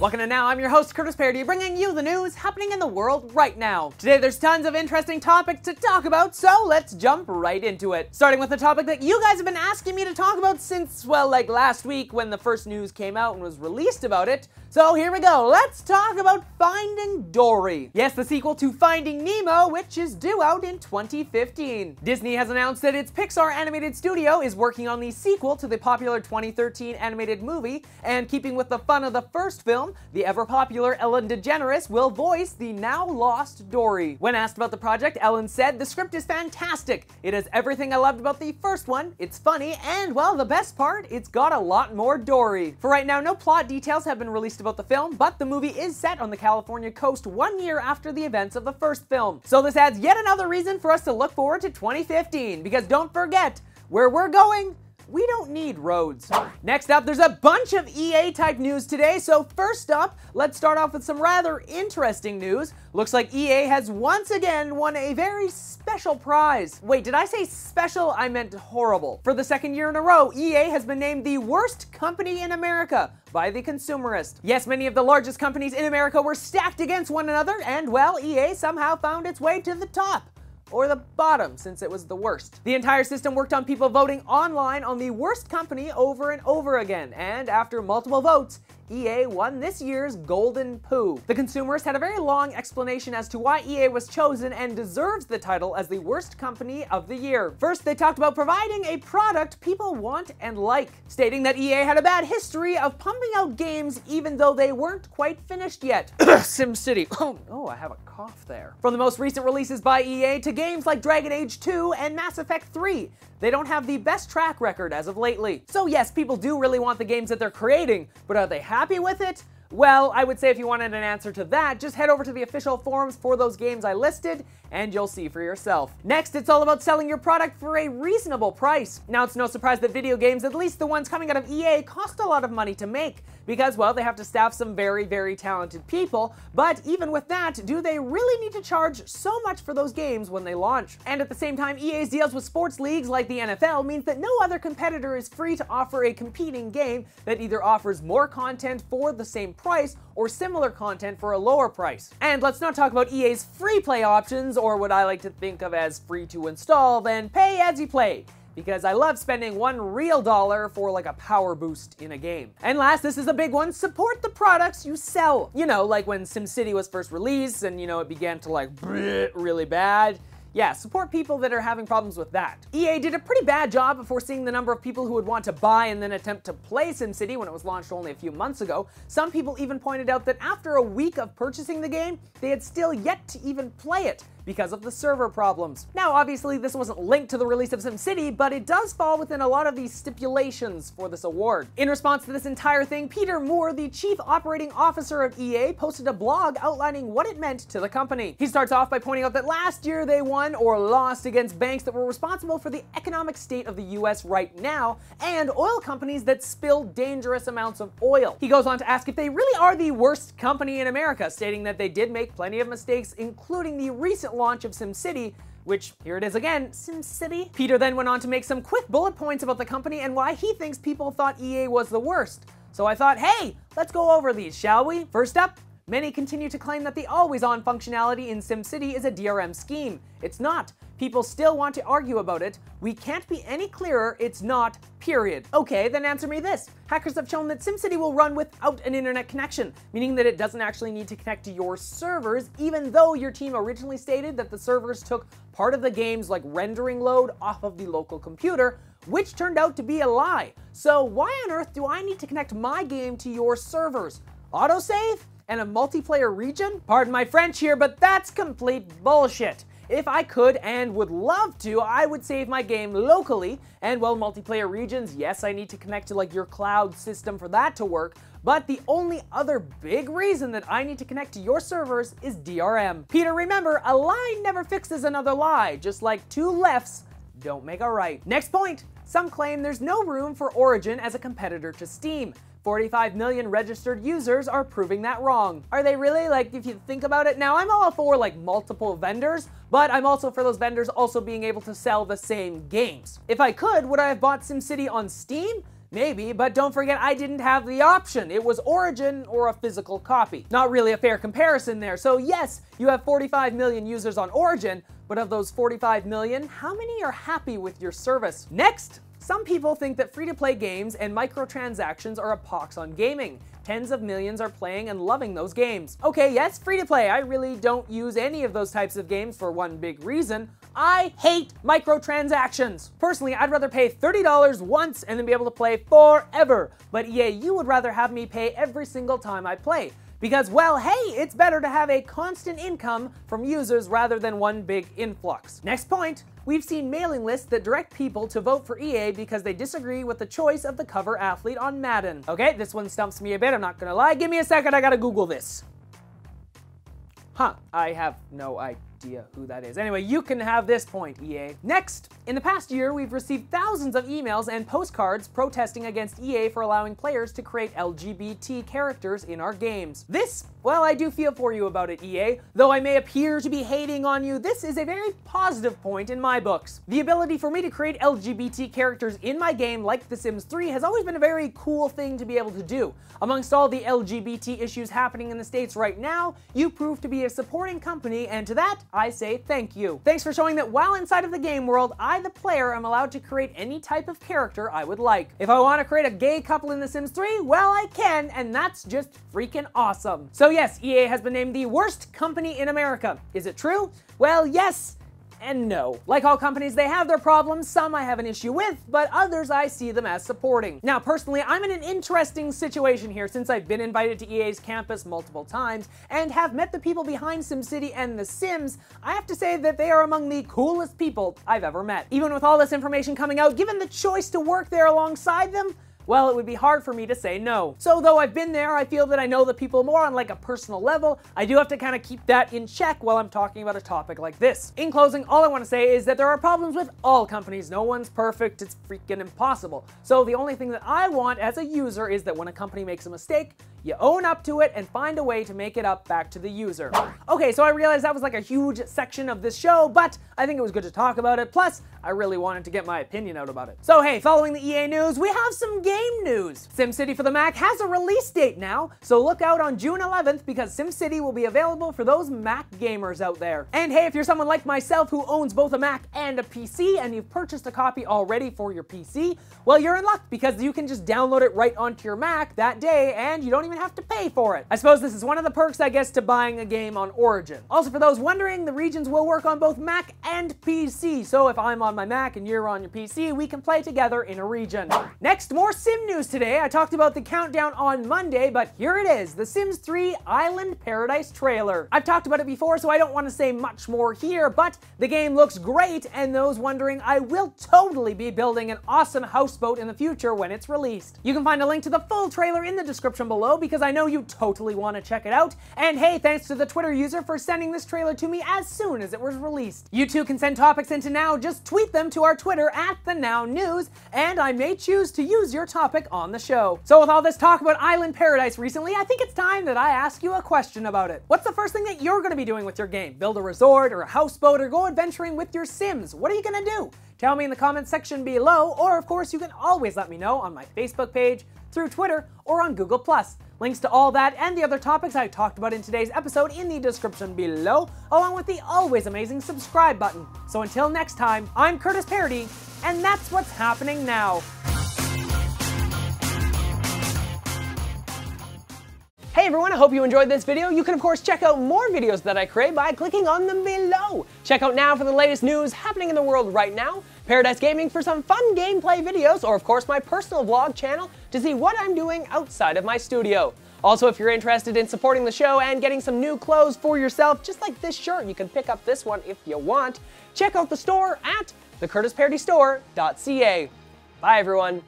Welcome to Now, I'm your host Curtis Parody, bringing you the news happening in the world right now. Today there's tons of interesting topics to talk about, so let's jump right into it. Starting with a topic that you guys have been asking me to talk about since, well, like last week when the first news came out and was released about it. So here we go, let's talk about Finding Dory. Yes, the sequel to Finding Nemo, which is due out in 2015. Disney has announced that its Pixar animated studio is working on the sequel to the popular 2013 animated movie, and keeping with the fun of the first film, the ever-popular Ellen DeGeneres will voice the now-lost Dory. When asked about the project, Ellen said, "The script is fantastic. It has everything I loved about the first one, it's funny, and, well, the best part, it's got a lot more Dory." For right now, no plot details have been released about the film, but the movie is set on the California coast 1 year after the events of the first film. So this adds yet another reason for us to look forward to 2015, because don't forget, where we're going, we don't need roads. Next up, there's a bunch of EA type news today, so first up, let's start off with some rather interesting news. Looks like EA has once again won a very special prize. Wait, did I say special? I meant horrible. For the second year in a row, EA has been named the worst company in America by The Consumerist. Yes, many of the largest companies in America were stacked against one another, and well, EA somehow found its way to the top. Or the bottom, since it was the worst. The entire system worked on people voting online on the worst company over and over again, and after multiple votes, EA won this year's Golden Poo. The Consumerist had a very long explanation as to why EA was chosen and deserves the title as the worst company of the year. First, they talked about providing a product people want and like, stating that EA had a bad history of pumping out games even though they weren't quite finished yet. SimCity. Oh, I have a cough there. From the most recent releases by EA to games like Dragon Age 2 and Mass Effect 3, they don't have the best track record as of lately. So yes, people do really want the games that they're creating, but are they happy with it? Well, I would say if you wanted an answer to that, just head over to the official forums for those games I listed, and you'll see for yourself. Next, it's all about selling your product for a reasonable price. Now, it's no surprise that video games, at least the ones coming out of EA, cost a lot of money to make, because, well, they have to staff some very, very talented people, but even with that, do they really need to charge so much for those games when they launch? And at the same time, EA's deals with sports leagues like the NFL means that no other competitor is free to offer a competing game that either offers more content for the same price or similar content for a lower price. And let's not talk about EA's free play options, or what I like to think of as free to install, then pay as you play, because I love spending $1 real for like a power boost in a game. And last, this is a big one, support the products you sell. You know, like when SimCity was first released and, you know, it began to like really bad. Yeah, support people that are having problems with that. EA did a pretty bad job of foreseeing the number of people who would want to buy and then attempt to play SimCity when it was launched only a few months ago. Some people even pointed out that after a week of purchasing the game, they had still yet to even play it because of the server problems. Now, obviously, this wasn't linked to the release of SimCity, but it does fall within a lot of these stipulations for this award. In response to this entire thing, Peter Moore, the chief operating officer of EA, posted a blog outlining what it meant to the company. He starts off by pointing out that last year they won or lost against banks that were responsible for the economic state of the US right now, and oil companies that spill dangerous amounts of oil. He goes on to ask if they really are the worst company in America, stating that they did make plenty of mistakes, including the recent launch of SimCity, which, here it is again, SimCity. Peter then went on to make some quick bullet points about the company and why he thinks people thought EA was the worst. So I thought, hey, let's go over these, shall we? First up, many continue to claim that the always-on functionality in SimCity is a DRM scheme. It's not. People still want to argue about it. We can't be any clearer, it's not, period. Okay, then answer me this. Hackers have shown that SimCity will run without an internet connection, meaning that it doesn't actually need to connect to your servers, even though your team originally stated that the servers took part of the game's like rendering load off of the local computer, which turned out to be a lie. So why on earth do I need to connect my game to your servers? Autosave? And a multiplayer region? Pardon my French here, but that's complete bullshit. If I could and would love to, I would save my game locally, and well, multiplayer regions, yes, I need to connect to like your cloud system for that to work, but the only other big reason that I need to connect to your servers is DRM. Peter, remember, a lie never fixes another lie, just like two lefts don't make a right. Next point, some claim there's no room for Origin as a competitor to Steam. 45 million registered users are proving that wrong. Are they really? Like, if you think about it, now I'm all for like multiple vendors, but I'm also for those vendors also being able to sell the same games. If I could, would I have bought SimCity on Steam? Maybe, but don't forget I didn't have the option. It was Origin or a physical copy. Not really a fair comparison there. So yes, you have 45 million users on Origin, but of those 45 million, how many are happy with your service? Next, some people think that free-to-play games and microtransactions are a pox on gaming. Tens of millions are playing and loving those games. Okay, yes, free-to-play. I really don't use any of those types of games for one big reason. I hate microtransactions. Personally, I'd rather pay $30 once and then be able to play forever. But EA, you would rather have me pay every single time I play. Because, well, hey, it's better to have a constant income from users rather than one big influx. Next point, we've seen mailing lists that direct people to vote for EA because they disagree with the choice of the cover athlete on Madden. Okay, this one stumps me a bit, I'm not gonna lie. Give me a second, I gotta Google this. Huh, I have no idea who that is. Anyway, you can have this point, EA. Next, in the past year, we've received thousands of emails and postcards protesting against EA for allowing players to create LGBT characters in our games. This, well, I do feel for you about it, EA. Though I may appear to be hating on you, this is a very positive point in my books. The ability for me to create LGBT characters in my game, like The Sims 3, has always been a very cool thing to be able to do. Amongst all the LGBT issues happening in the States right now, you prove to be a supporting company, and to that, I say thank you. Thanks for showing that while inside of the game world, I, the player, am allowed to create any type of character I would like. If I want to create a gay couple in The Sims 3, well, I can, and that's just freaking awesome. So yes, EA has been named the worst company in America. Is it true? Well, yes and no. Like all companies, they have their problems. Some I have an issue with, but others I see them as supporting. Now, personally, I'm in an interesting situation here since I've been invited to EA's campus multiple times and have met the people behind SimCity and The Sims. I have to say that they are among the coolest people I've ever met. Even with all this information coming out, given the choice to work there alongside them, well, it would be hard for me to say no. So though I've been there, I feel that I know the people more on like a personal level. I do have to kind of keep that in check while I'm talking about a topic like this. In closing, all I want to say is that there are problems with all companies. No one's perfect. It's freaking impossible. So the only thing that I want as a user is that when a company makes a mistake, you own up to it and find a way to make it up back to the user. Okay, so I realized that was like a huge section of this show, but I think it was good to talk about it. Plus, I really wanted to get my opinion out about it. So hey, following the EA news, we have some game news. SimCity for the Mac has a release date now, so look out on June 11th because SimCity will be available for those Mac gamers out there. And hey, if you're someone like myself who owns both a Mac and a PC and you've purchased a copy already for your PC, well, you're in luck because you can just download it right onto your Mac that day and you don't even have to pay for it. I suppose this is one of the perks, I guess, to buying a game on Origin. Also, for those wondering, the regions will work on both Mac and PC, so if I'm on my Mac and you're on your PC, we can play together in a region. Next, more Sim news today. I talked about the countdown on Monday, but here it is, The Sims 3 Island Paradise trailer. I've talked about it before, so I don't want to say much more here, but the game looks great, and those wondering, I will totally be building an awesome houseboat in the future when it's released. You can find a link to the full trailer in the description below because I know you totally want to check it out. And hey, thanks to the Twitter user for sending this trailer to me as soon as it was released. You too can send topics into Now, just tweet them to our Twitter @TheNowNews, and I may choose to use your topic on the show. So with all this talk about Island Paradise recently, I think it's time that I ask you a question about it. What's the first thing that you're going to be doing with your game? Build a resort or a houseboat or go adventuring with your Sims? What are you going to do? Tell me in the comments section below, or of course you can always let me know on my Facebook page, through Twitter, or on Google+. Links to all that and the other topics I talked about in today's episode in the description below, along with the always amazing subscribe button. So until next time, I'm Curtis Parody, and that's what's happening now. Hey everyone, I hope you enjoyed this video. You can of course check out more videos that I create by clicking on them below. Check out Now for the latest news happening in the world right now, Paradise Gaming for some fun gameplay videos, or of course my personal vlog channel to see what I'm doing outside of my studio. Also, if you're interested in supporting the show and getting some new clothes for yourself, just like this shirt, you can pick up this one if you want. Check out the store at thecurtisparodystore.ca. Bye everyone.